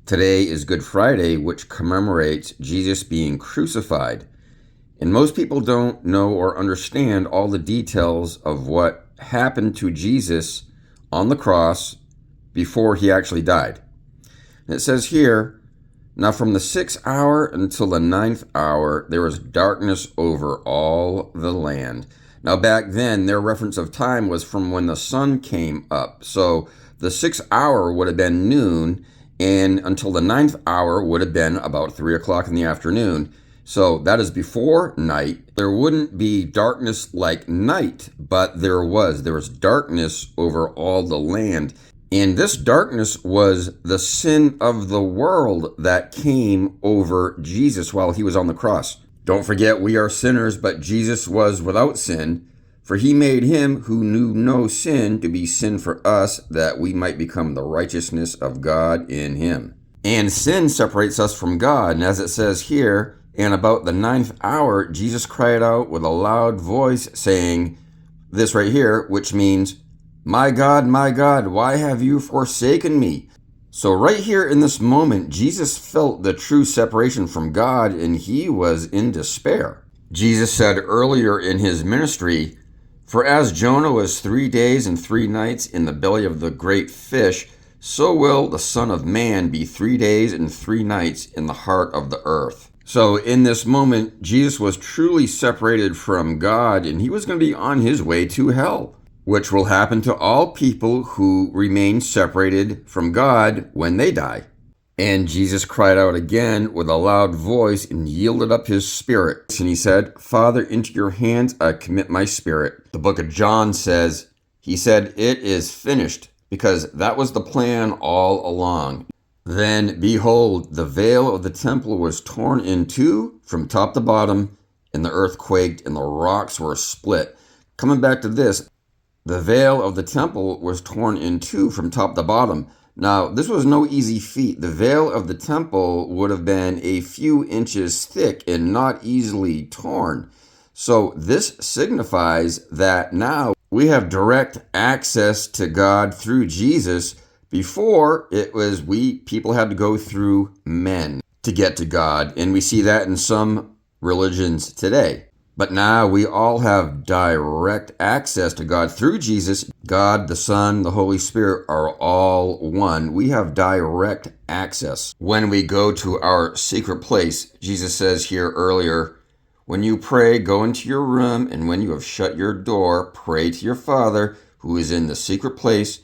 Today is Good Friday, which commemorates Jesus being crucified. And most people don't know or understand all the details of what happened to Jesus on the cross before he actually died. And it says here, now from the 6th hour until the 9th hour, there was darkness over all the land. Now back then, their reference of time was from when the sun came up. So the 6th hour would have been noon, and until the 9th hour would have been about 3 o'clock in the afternoon. So that is before night. There wouldn't be darkness like night, but there was darkness over all the land. And this darkness was the sin of the world that came over Jesus while he was on the cross. Don't forget, we are sinners, but Jesus was without sin. For he made him who knew no sin to be sin for us, that we might become the righteousness of God in him. And sin separates us from God. And as it says here, and about the 9th hour, Jesus cried out with a loud voice, saying this right here, which means, my God, why have you forsaken me? So right here in this moment, Jesus felt the true separation from God, and he was in despair. Jesus said earlier in his ministry, for as Jonah was 3 days and 3 nights in the belly of the great fish, so will the Son of Man be 3 days and 3 nights in the heart of the earth. So in this moment, Jesus was truly separated from God, and he was going to be on his way to hell, which will happen to all people who remain separated from God when they die. And Jesus cried out again with a loud voice and yielded up his spirit. And he said, Father, into your hands I commit my spirit. The book of John says, he said, it is finished, because that was the plan all along. Then, behold, the veil of the temple was torn in two from top to bottom, and the earth quaked, and the rocks were split. Coming back to this, the veil of the temple was torn in two from top to bottom. Now, this was no easy feat. The veil of the temple would have been a few inches thick and not easily torn. So this signifies that now we have direct access to God through Jesus. Before, it was people had to go through men to get to God. And we see that in some religions today. But now we all have direct access to God through Jesus. God, the Son, the Holy Spirit are all one. We have direct access. When we go to our secret place, Jesus says here earlier, when you pray, go into your room, and when you have shut your door, pray to your Father who is in the secret place,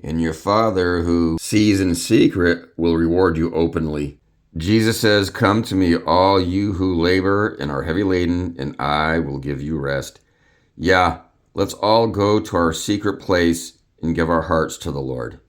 and your Father who sees in secret will reward you openly. Jesus says, come to me, all you who labor and are heavy laden, and I will give you rest. Yeah, let's all go to our secret place and give our hearts to the Lord.